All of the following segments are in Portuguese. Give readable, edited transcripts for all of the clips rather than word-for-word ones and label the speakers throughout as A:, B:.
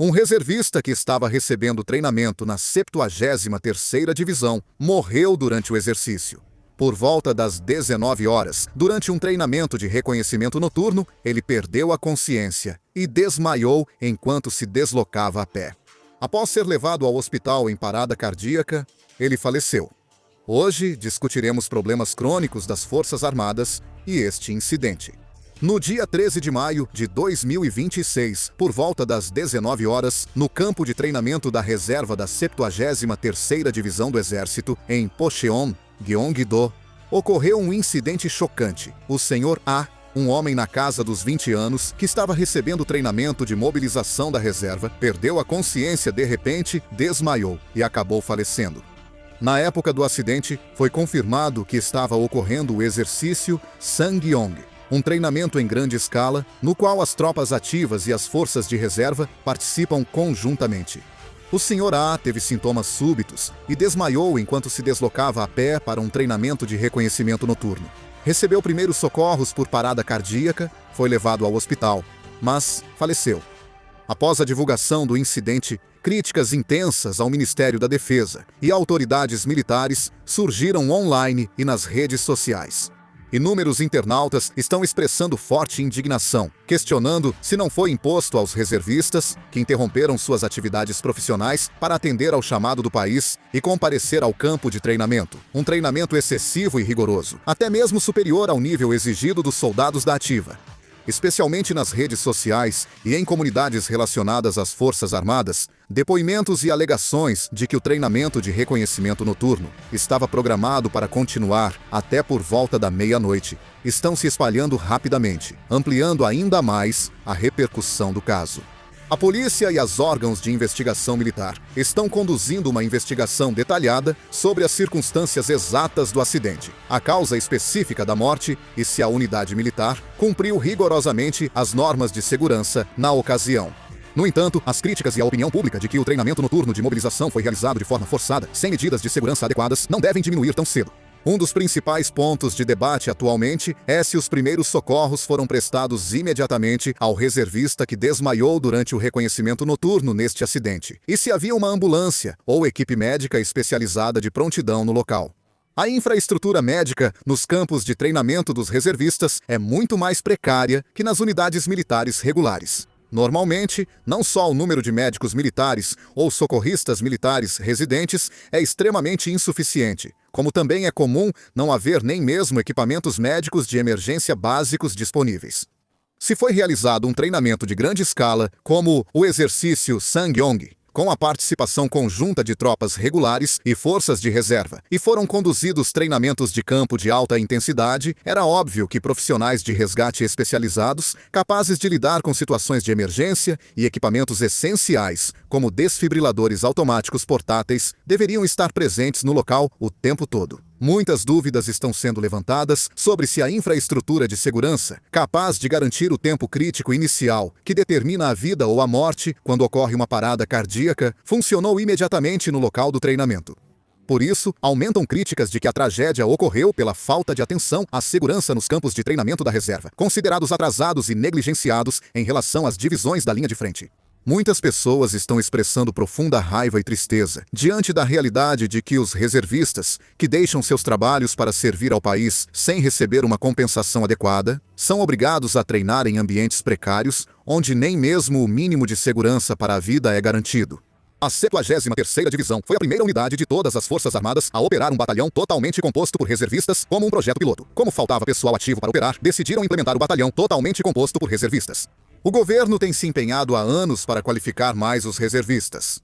A: Um reservista que estava recebendo treinamento na 73ª Divisão morreu durante o exercício. Por volta das 19 horas, durante um treinamento de reconhecimento noturno, ele perdeu a consciência e desmaiou enquanto se deslocava a pé. Após ser levado ao hospital em parada cardíaca, ele faleceu. Hoje discutiremos problemas crônicos das Forças Armadas e este incidente. No dia 13 de maio de 2026, por volta das 19 horas, no campo de treinamento da reserva da 73ª Divisão do Exército, em Pocheon, Gyeonggi-do, ocorreu um incidente chocante. O Sr. A, um homem na casa dos 20 anos, que estava recebendo treinamento de mobilização da reserva, perdeu a consciência de repente, desmaiou e acabou falecendo. Na época do acidente, foi confirmado que estava ocorrendo o exercício Sangyong, um treinamento em grande escala, no qual as tropas ativas e as forças de reserva participam conjuntamente. O Sr. A teve sintomas súbitos e desmaiou enquanto se deslocava a pé para um treinamento de reconhecimento noturno. Recebeu primeiros socorros por parada cardíaca, foi levado ao hospital, mas faleceu. Após a divulgação do incidente, críticas intensas ao Ministério da Defesa e autoridades militares surgiram online e nas redes sociais. Inúmeros internautas estão expressando forte indignação, questionando se não foi imposto aos reservistas, que interromperam suas atividades profissionais para atender ao chamado do país e comparecer ao campo de treinamento. Um treinamento excessivo e rigoroso, até mesmo superior ao nível exigido dos soldados da ativa. Especialmente nas redes sociais e em comunidades relacionadas às Forças Armadas, depoimentos e alegações de que o treinamento de reconhecimento noturno estava programado para continuar até por volta da meia-noite estão se espalhando rapidamente, ampliando ainda mais a repercussão do caso. A polícia e os órgãos de investigação militar estão conduzindo uma investigação detalhada sobre as circunstâncias exatas do acidente, a causa específica da morte e se a unidade militar cumpriu rigorosamente as normas de segurança na ocasião. No entanto, as críticas e a opinião pública de que o treinamento noturno de mobilização foi realizado de forma forçada, sem medidas de segurança adequadas, não devem diminuir tão cedo. Um dos principais pontos de debate atualmente é se os primeiros socorros foram prestados imediatamente ao reservista que desmaiou durante o reconhecimento noturno neste acidente, e se havia uma ambulância ou equipe médica especializada de prontidão no local. A infraestrutura médica nos campos de treinamento dos reservistas é muito mais precária que nas unidades militares regulares. Normalmente, não só o número de médicos militares ou socorristas militares residentes é extremamente insuficiente, como também é comum não haver nem mesmo equipamentos médicos de emergência básicos disponíveis. Se foi realizado um treinamento de grande escala, como o exercício Sangyong, com a participação conjunta de tropas regulares e forças de reserva, e foram conduzidos treinamentos de campo de alta intensidade, era óbvio que profissionais de resgate especializados, capazes de lidar com situações de emergência e equipamentos essenciais, como desfibriladores automáticos portáteis, deveriam estar presentes no local o tempo todo. Muitas dúvidas estão sendo levantadas sobre se a infraestrutura de segurança, capaz de garantir o tempo crítico inicial, que determina a vida ou a morte quando ocorre uma parada cardíaca, funcionou imediatamente no local do treinamento. Por isso, aumentam críticas de que a tragédia ocorreu pela falta de atenção à segurança nos campos de treinamento da reserva, considerados atrasados e negligenciados em relação às divisões da linha de frente. Muitas pessoas estão expressando profunda raiva e tristeza diante da realidade de que os reservistas, que deixam seus trabalhos para servir ao país sem receber uma compensação adequada, são obrigados a treinar em ambientes precários, onde nem mesmo o mínimo de segurança para a vida é garantido. A 73ª Divisão foi a primeira unidade de todas as Forças Armadas a operar um batalhão totalmente composto por reservistas como um projeto piloto. Como faltava pessoal ativo para operar, decidiram implementar o batalhão totalmente composto por reservistas. O governo tem se empenhado há anos para qualificar mais os reservistas.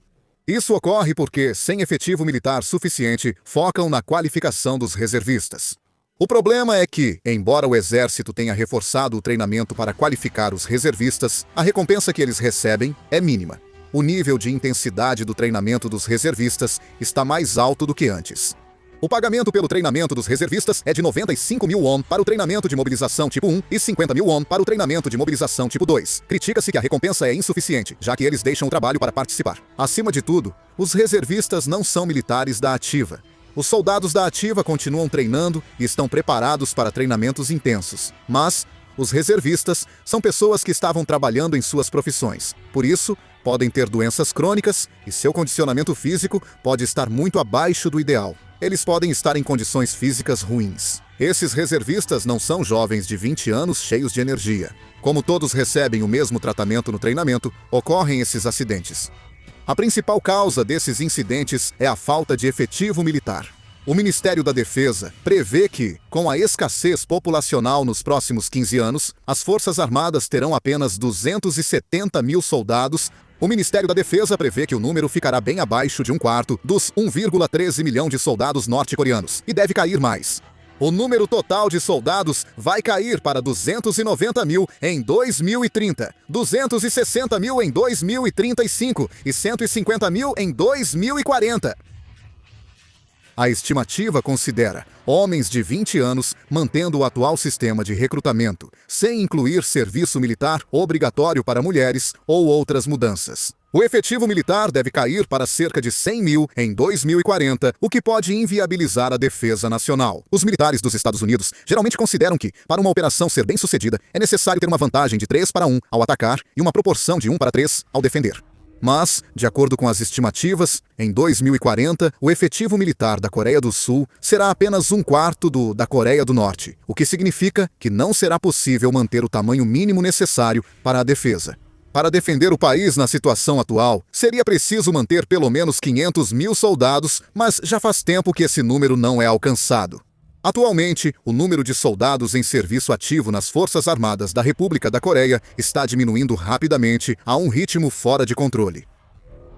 A: Isso ocorre porque, sem efetivo militar suficiente, focam na qualificação dos reservistas. O problema é que, embora o Exército tenha reforçado o treinamento para qualificar os reservistas, a recompensa que eles recebem é mínima. O nível de intensidade do treinamento dos reservistas está mais alto do que antes. O pagamento pelo treinamento dos reservistas é de 95 mil won para o treinamento de mobilização tipo 1 e 50 mil won para o treinamento de mobilização tipo 2. Critica-se que a recompensa é insuficiente, já que eles deixam o trabalho para participar. Acima de tudo, os reservistas não são militares da ativa. Os soldados da ativa continuam treinando e estão preparados para treinamentos intensos. Mas os reservistas são pessoas que estavam trabalhando em suas profissões. Por isso, podem ter doenças crônicas e seu condicionamento físico pode estar muito abaixo do ideal. Eles podem estar em condições físicas ruins. Esses reservistas não são jovens de 20 anos cheios de energia. Como todos recebem o mesmo tratamento no treinamento, ocorrem esses acidentes. A principal causa desses incidentes é a falta de efetivo militar. O Ministério da Defesa prevê que, com a escassez populacional nos próximos 15 anos, as Forças Armadas terão apenas 270 mil soldados. O Ministério da Defesa prevê que o número ficará bem abaixo de um quarto dos 1,13 milhão de soldados norte-coreanos, e deve cair mais. O número total de soldados vai cair para 290 mil em 2030, 260 mil em 2035 e 150 mil em 2040. A estimativa considera homens de 20 anos mantendo o atual sistema de recrutamento, sem incluir serviço militar obrigatório para mulheres ou outras mudanças. O efetivo militar deve cair para cerca de 100 mil em 2040, o que pode inviabilizar a defesa nacional. Os militares dos Estados Unidos geralmente consideram que, para uma operação ser bem-sucedida, é necessário ter uma vantagem de 3-1 ao atacar e uma proporção de 1-3 ao defender. Mas, de acordo com as estimativas, em 2040, o efetivo militar da Coreia do Sul será apenas um quarto do da Coreia do Norte, o que significa que não será possível manter o tamanho mínimo necessário para a defesa. Para defender o país na situação atual, seria preciso manter pelo menos 500 mil soldados, mas já faz tempo que esse número não é alcançado. Atualmente, o número de soldados em serviço ativo nas Forças Armadas da República da Coreia está diminuindo rapidamente a um ritmo fora de controle.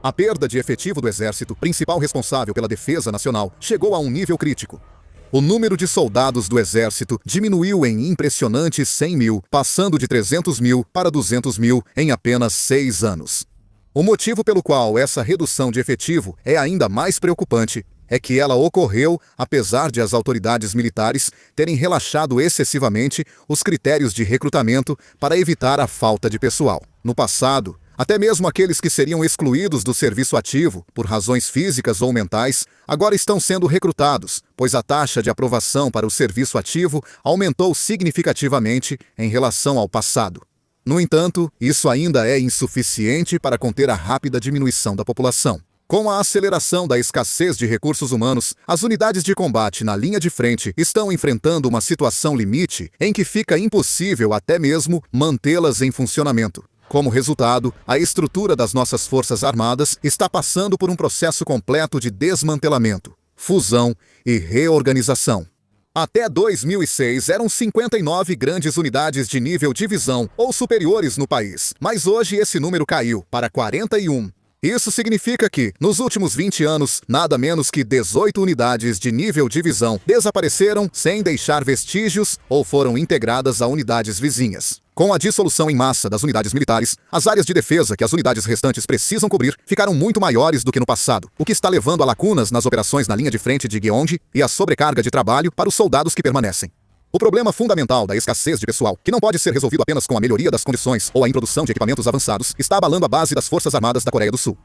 A: A perda de efetivo do Exército, principal responsável pela defesa nacional, chegou a um nível crítico. O número de soldados do Exército diminuiu em impressionantes 100 mil, passando de 300 mil para 200 mil em apenas 6 anos. O motivo pelo qual essa redução de efetivo é ainda mais preocupante é que ela ocorreu apesar de as autoridades militares terem relaxado excessivamente os critérios de recrutamento para evitar a falta de pessoal. No passado, até mesmo aqueles que seriam excluídos do serviço ativo, por razões físicas ou mentais, agora estão sendo recrutados, pois a taxa de aprovação para o serviço ativo aumentou significativamente em relação ao passado. No entanto, isso ainda é insuficiente para conter a rápida diminuição da população. Com a aceleração da escassez de recursos humanos, as unidades de combate na linha de frente estão enfrentando uma situação limite em que fica impossível até mesmo mantê-las em funcionamento. Como resultado, a estrutura das nossas Forças Armadas está passando por um processo completo de desmantelamento, fusão e reorganização. Até 2006, eram 59 grandes unidades de nível divisão ou superiores no país, mas hoje esse número caiu para 41. Isso significa que, nos últimos 20 anos, nada menos que 18 unidades de nível divisão desapareceram sem deixar vestígios ou foram integradas a unidades vizinhas. Com a dissolução em massa das unidades militares, as áreas de defesa que as unidades restantes precisam cobrir ficaram muito maiores do que no passado, o que está levando a lacunas nas operações na linha de frente de Gyeonggi e a sobrecarga de trabalho para os soldados que permanecem. O problema fundamental da escassez de pessoal, que não pode ser resolvido apenas com a melhoria das condições ou a introdução de equipamentos avançados, está abalando a base das Forças Armadas da Coreia do Sul.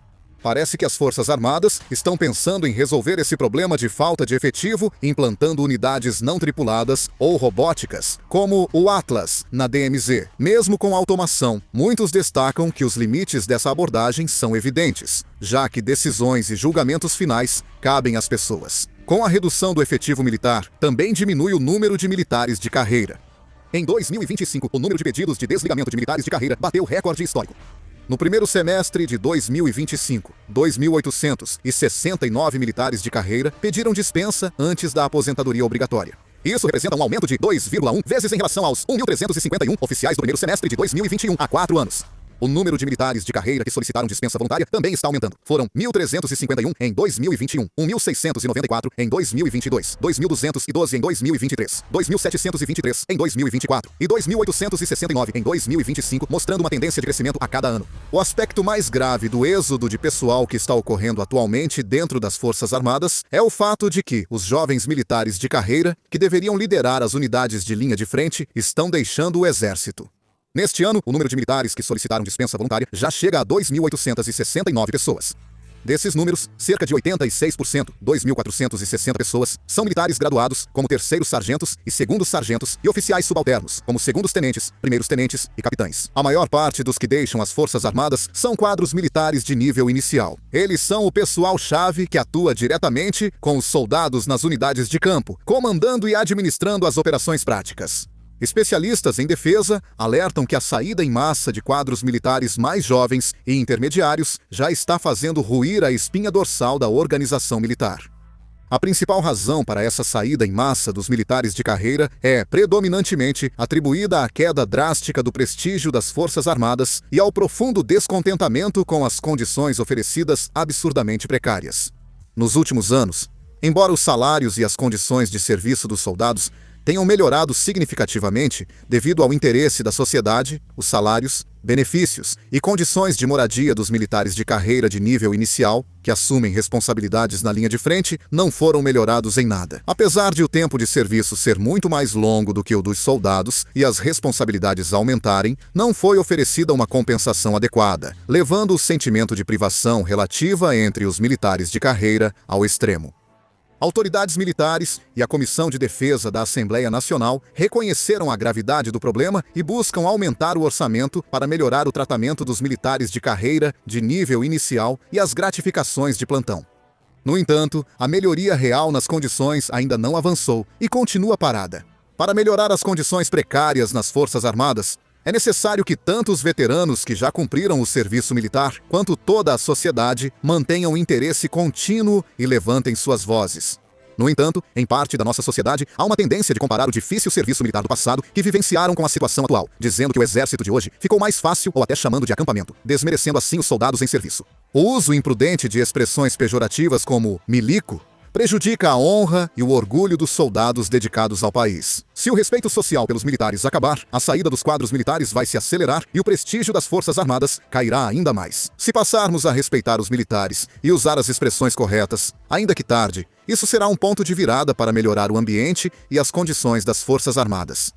A: Parece que as Forças Armadas estão pensando em resolver esse problema de falta de efetivo implantando unidades não tripuladas ou robóticas, como o Atlas, na DMZ. Mesmo com automação, muitos destacam que os limites dessa abordagem são evidentes, já que decisões e julgamentos finais cabem às pessoas. Com a redução do efetivo militar, também diminui o número de militares de carreira. Em 2025, o número de pedidos de desligamento de militares de carreira bateu recorde histórico. No primeiro semestre de 2025, 2.869 militares de carreira pediram dispensa antes da aposentadoria obrigatória. Isso representa um aumento de 2,1 vezes em relação aos 1.351 oficiais do primeiro semestre de 2021, há 4 anos. O número de militares de carreira que solicitaram dispensa voluntária também está aumentando. Foram 1.351 em 2021, 1.694 em 2022, 2.212 em 2023, 2.723 em 2024 e 2.869 em 2025, mostrando uma tendência de crescimento a cada ano. O aspecto mais grave do êxodo de pessoal que está ocorrendo atualmente dentro das Forças Armadas é o fato de que os jovens militares de carreira, que deveriam liderar as unidades de linha de frente, estão deixando o Exército. Neste ano, o número de militares que solicitaram dispensa voluntária já chega a 2.869 pessoas. Desses números, cerca de 86%, 2.460 pessoas, são militares graduados, como terceiros sargentos e segundos sargentos, e oficiais subalternos, como segundos tenentes, primeiros tenentes e capitães. A maior parte dos que deixam as Forças Armadas são quadros militares de nível inicial. Eles são o pessoal-chave que atua diretamente com os soldados nas unidades de campo, comandando e administrando as operações práticas. Especialistas em defesa alertam que a saída em massa de quadros militares mais jovens e intermediários já está fazendo ruir a espinha dorsal da organização militar. A principal razão para essa saída em massa dos militares de carreira é, predominantemente, atribuída à queda drástica do prestígio das Forças Armadas e ao profundo descontentamento com as condições oferecidas absurdamente precárias. Nos últimos anos, embora os salários e as condições de serviço dos soldados tenham melhorado significativamente devido ao interesse da sociedade, os salários, benefícios e condições de moradia dos militares de carreira de nível inicial, que assumem responsabilidades na linha de frente, não foram melhorados em nada. Apesar de o tempo de serviço ser muito mais longo do que o dos soldados e as responsabilidades aumentarem, não foi oferecida uma compensação adequada, levando o sentimento de privação relativa entre os militares de carreira ao extremo. Autoridades militares e a Comissão de Defesa da Assembleia Nacional reconheceram a gravidade do problema e buscam aumentar o orçamento para melhorar o tratamento dos militares de carreira de nível inicial e as gratificações de plantão. No entanto, a melhoria real nas condições ainda não avançou e continua parada. Para melhorar as condições precárias nas Forças Armadas, é necessário que tanto os veteranos que já cumpriram o serviço militar, quanto toda a sociedade, mantenham interesse contínuo e levantem suas vozes. No entanto, em parte da nossa sociedade, há uma tendência de comparar o difícil serviço militar do passado que vivenciaram com a situação atual, dizendo que o exército de hoje ficou mais fácil ou até chamando de acampamento, desmerecendo assim os soldados em serviço. O uso imprudente de expressões pejorativas como milico prejudica a honra e o orgulho dos soldados dedicados ao país. Se o respeito social pelos militares acabar, a saída dos quadros militares vai se acelerar e o prestígio das Forças Armadas cairá ainda mais. Se passarmos a respeitar os militares e usar as expressões corretas, ainda que tarde, isso será um ponto de virada para melhorar o ambiente e as condições das Forças Armadas.